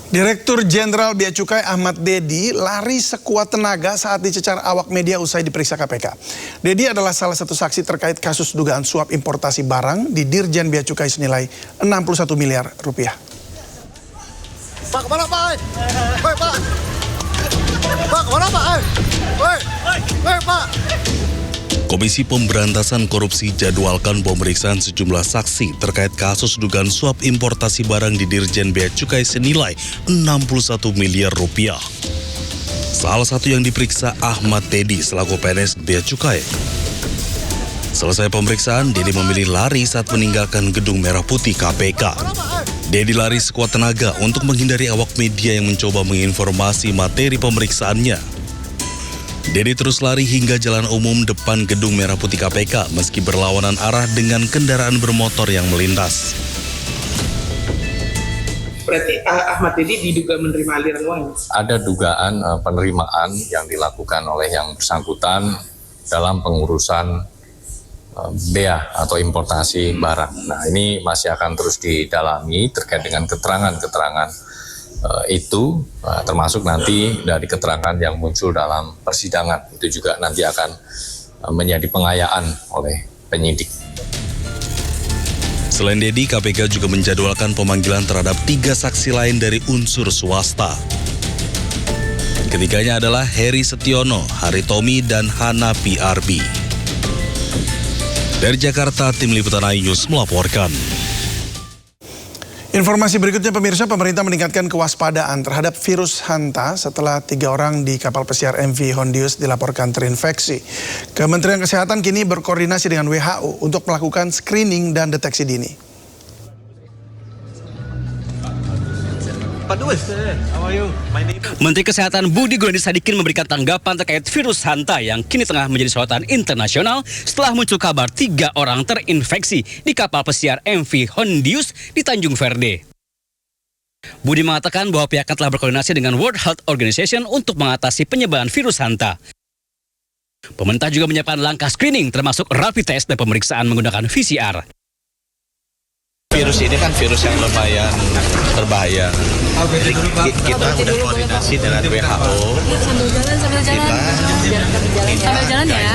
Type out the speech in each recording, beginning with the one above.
Direktur Jenderal Bea Cukai Ahmad Dedi lari sekuat tenaga saat dicecar awak media usai diperiksa KPK. Dedi adalah salah satu saksi terkait kasus dugaan suap importasi barang di Dirjen Bea Cukai senilai 61 miliar rupiah. Pak, kemana Pak? Hei Pak! Pak, kemana Pak? Hei Pak! Komisi Pemberantasan Korupsi jadwalkan pemeriksaan sejumlah saksi terkait kasus dugaan suap importasi barang di Dirjen Bea Cukai senilai 61 miliar rupiah. Salah satu yang diperiksa Ahmad Dedi selaku PNS Bea Cukai. Selesai pemeriksaan, Dedi memilih lari saat meninggalkan gedung Merah Putih KPK. Dedi lari sekuat tenaga untuk menghindari awak media yang mencoba menginformasi materi pemeriksaannya. Dedi terus lari hingga jalan umum depan gedung Merah Putih KPK meski berlawanan arah dengan kendaraan bermotor yang melintas. Berarti Ahmad Dedi diduga menerima aliran uang? Ada dugaan penerimaan yang dilakukan oleh yang bersangkutan dalam pengurusan bea atau importasi barang. Nah, ini masih akan terus didalami terkait dengan keterangan-keterangan itu, termasuk nanti dari keterangan yang muncul dalam persidangan. Itu juga nanti akan menjadi pengayaan oleh penyidik. Selain Dedi, KPK juga menjadwalkan pemanggilan terhadap 3 saksi lain dari unsur swasta. Ketiganya adalah Heri Setiono, Haritomi, dan Hana PRB. Dari Jakarta, Tim Liputan iNews melaporkan. Informasi berikutnya pemirsa, pemerintah meningkatkan kewaspadaan terhadap virus Hanta setelah 3 orang di kapal pesiar MV Hondius dilaporkan terinfeksi. Kementerian Kesehatan kini berkoordinasi dengan WHO untuk melakukan screening dan deteksi dini. Menteri Kesehatan Budi Gunadisadikin memberikan tanggapan terkait virus Hanta yang kini tengah menjadi sorotan internasional setelah muncul kabar 3 orang terinfeksi di kapal pesiar MV Hondius di Tanjung Verde. Budi mengatakan bahwa pihaknya telah berkoordinasi dengan World Health Organization untuk mengatasi penyebaran virus Hanta. Pemerintah juga menyiapkan langkah screening termasuk rapid test dan pemeriksaan menggunakan VCR. Virus ini kan virus yang lumayan berbahaya. Jadi kita udah koordinasi dengan WHO.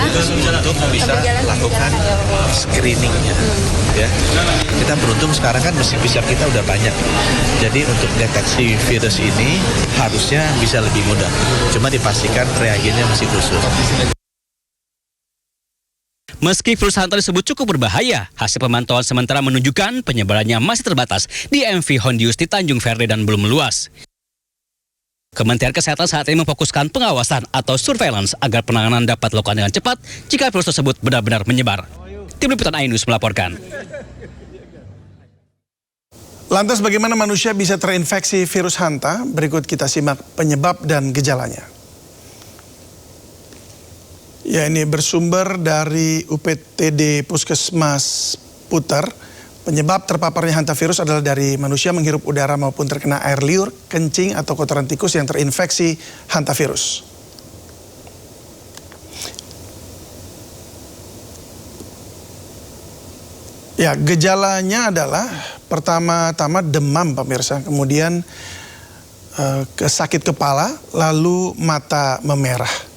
Kita untuk bisa lakukan screeningnya. Ya. Kita beruntung sekarang kan mesin PCR kita udah banyak. Jadi untuk deteksi virus ini harusnya bisa lebih mudah. Cuma dipastikan reagennya masih khusus. Meski virus Hanta disebut cukup berbahaya, hasil pemantauan sementara menunjukkan penyebarannya masih terbatas di MV Hondius di Tanjung Verde dan belum meluas. Kementerian Kesehatan saat ini memfokuskan pengawasan atau surveillance agar penanganan dapat dilakukan dengan cepat jika virus tersebut benar-benar menyebar. Tim Liputan iNews melaporkan. Lantas bagaimana manusia bisa terinfeksi virus Hanta? Berikut kita simak penyebab dan gejalanya. Ya, ini bersumber dari UPTD Puskesmas Puter. Penyebab terpaparnya hantavirus adalah dari manusia menghirup udara maupun terkena air liur, kencing atau kotoran tikus yang terinfeksi hantavirus. Ya, gejalanya adalah pertama-tama demam pemirsa, kemudian sakit kepala, lalu mata memerah.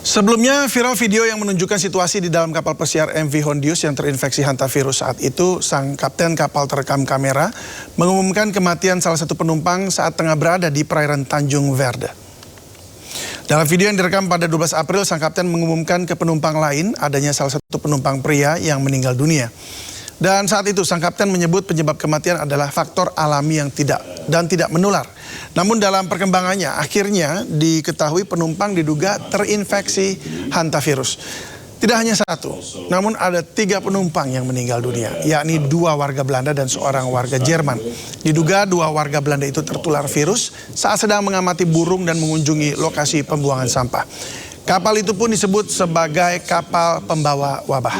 Sebelumnya viral video yang menunjukkan situasi di dalam kapal pesiar MV Hondius yang terinfeksi hantavirus. Saat itu sang kapten kapal terekam kamera mengumumkan kematian salah satu penumpang saat tengah berada di perairan Tanjung Verde. Dalam video yang direkam pada 12 April, sang kapten mengumumkan ke penumpang lain adanya salah satu penumpang pria yang meninggal dunia. Dan saat itu sang kapten menyebut penyebab kematian adalah faktor alami yang tidak menular. Namun dalam perkembangannya akhirnya diketahui penumpang diduga terinfeksi hantavirus. Tidak hanya satu, namun ada 3 penumpang yang meninggal dunia, yakni 2 warga Belanda dan seorang warga Jerman. Diduga 2 warga Belanda itu tertular virus saat sedang mengamati burung dan mengunjungi lokasi pembuangan sampah. Kapal itu pun disebut sebagai kapal pembawa wabah.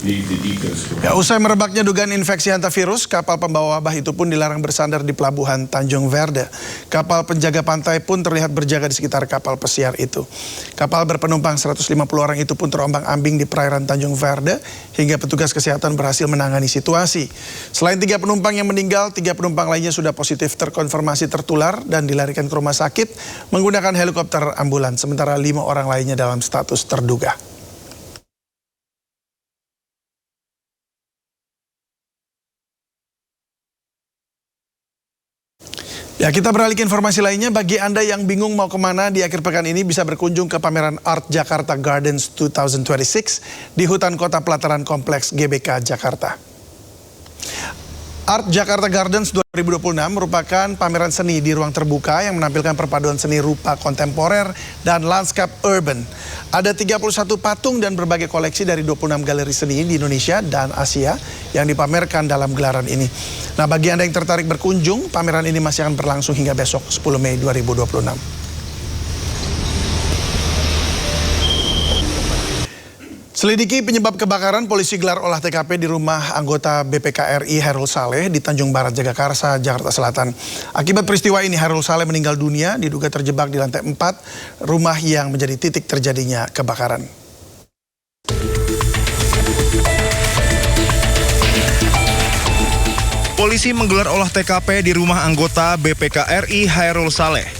Ya, usai merebaknya dugaan infeksi hantavirus, kapal pembawa wabah itu pun dilarang bersandar di pelabuhan Tanjung Verde. Kapal penjaga pantai pun terlihat berjaga di sekitar kapal pesiar itu. Kapal berpenumpang 150 orang itu pun terombang-ambing di perairan Tanjung Verde hingga petugas kesehatan berhasil menangani situasi. Selain 3 penumpang yang meninggal, 3 penumpang lainnya sudah positif terkonfirmasi tertular dan dilarikan ke rumah sakit menggunakan helikopter ambulans. Sementara 5 orang lainnya dalam status terduga. Ya, kita beralih ke informasi lainnya. Bagi Anda yang bingung mau kemana di akhir pekan ini, bisa berkunjung ke pameran Art Jakarta Gardens 2026 di Hutan Kota Pelataran Kompleks GBK Jakarta. Art Jakarta Gardens 2026 merupakan pameran seni di ruang terbuka yang menampilkan perpaduan seni rupa kontemporer dan lanskap urban. Ada 31 patung dan berbagai koleksi dari 26 galeri seni di Indonesia dan Asia yang dipamerkan dalam gelaran ini. Nah, bagi Anda yang tertarik berkunjung, pameran ini masih akan berlangsung hingga besok 10 Mei 2026. Selidiki penyebab kebakaran, polisi gelar olah TKP di rumah anggota BPK RI Hairul Saleh di Tanjung Barat, Jagakarsa, Jakarta Selatan. Akibat peristiwa ini, Hairul Saleh meninggal dunia, diduga terjebak di lantai 4 rumah yang menjadi titik terjadinya kebakaran. Polisi menggelar olah TKP di rumah anggota BPK RI Hairul Saleh.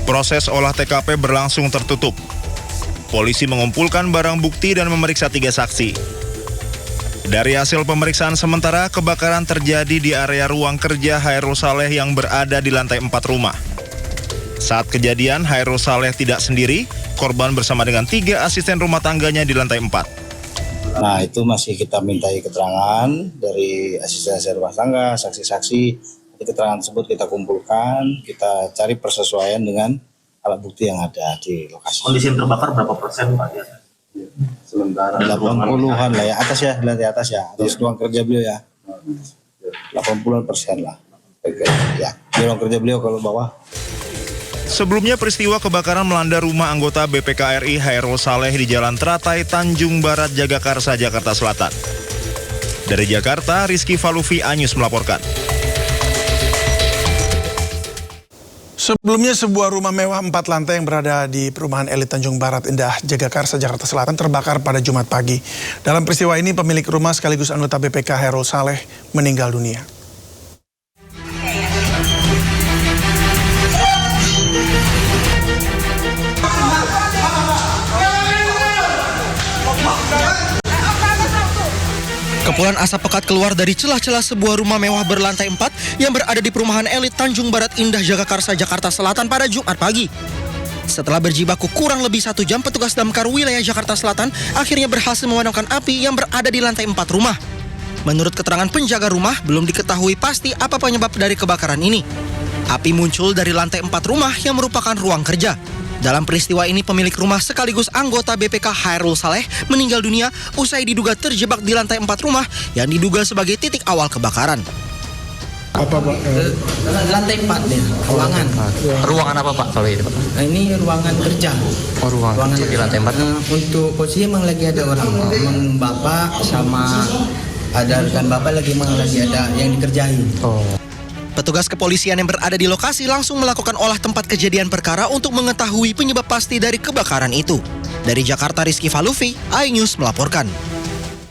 Proses olah TKP berlangsung tertutup. Polisi mengumpulkan barang bukti dan memeriksa 3 saksi. Dari hasil pemeriksaan sementara, kebakaran terjadi di area ruang kerja Hairul Saleh yang berada di lantai 4 rumah. Saat kejadian, Hairul Saleh tidak sendiri, korban bersama dengan 3 asisten rumah tangganya di lantai 4. Nah, itu masih kita mintai keterangan dari asisten rumah tangga, saksi-saksi. Keterangan tersebut kita kumpulkan, kita cari persesuaian dengan alat bukti yang ada di lokasi. Kondisi yang terbakar berapa persen, Pak? Sementara 80-an lah ya, atas ya, di atas ya, atas ruang kerja beliau ya. 80% lah. Ya, di ruang kerja beliau kalau bawah. Sebelumnya peristiwa kebakaran melanda rumah anggota BPK RI Hairul Saleh di Jalan Teratai, Tanjung Barat, Jagakarsa, Jakarta Selatan. Dari Jakarta, Rizky Falufi, Anyus melaporkan. Sebelumnya sebuah rumah mewah 4 lantai yang berada di perumahan elit Tanjung Barat Indah, Jagakarsa, Jakarta Selatan terbakar pada Jumat pagi. Dalam peristiwa ini pemilik rumah sekaligus anggota BPK Hairul Saleh meninggal dunia. Kepulan asap pekat keluar dari celah-celah sebuah rumah mewah berlantai 4 yang berada di perumahan elit Tanjung Barat Indah, Jagakarsa, Jakarta Selatan pada Jumat pagi. Setelah berjibaku kurang lebih 1 jam, petugas damkar wilayah Jakarta Selatan akhirnya berhasil memadamkan api yang berada di lantai 4 rumah. Menurut keterangan penjaga rumah, belum diketahui pasti apa penyebab dari kebakaran ini. Api muncul dari lantai 4 rumah yang merupakan ruang kerja. Dalam peristiwa ini, pemilik rumah sekaligus anggota BPK Hairul Saleh meninggal dunia usai diduga terjebak di lantai 4 rumah yang diduga sebagai titik awal kebakaran. Apa Pak? Lantai 4 nih, ruangan. Ruangan apa Pak kalau ini Pak? Ini ruangan kerja. Oh, ruangan di lantai 4. Untuk posisi emang lagi ada orang, bapak sama ada rekan bapak lagi ada yang dikerjain. Oh. Petugas kepolisian yang berada di lokasi langsung melakukan olah tempat kejadian perkara untuk mengetahui penyebab pasti dari kebakaran itu. Dari Jakarta, Rizky Falufi, iNews melaporkan.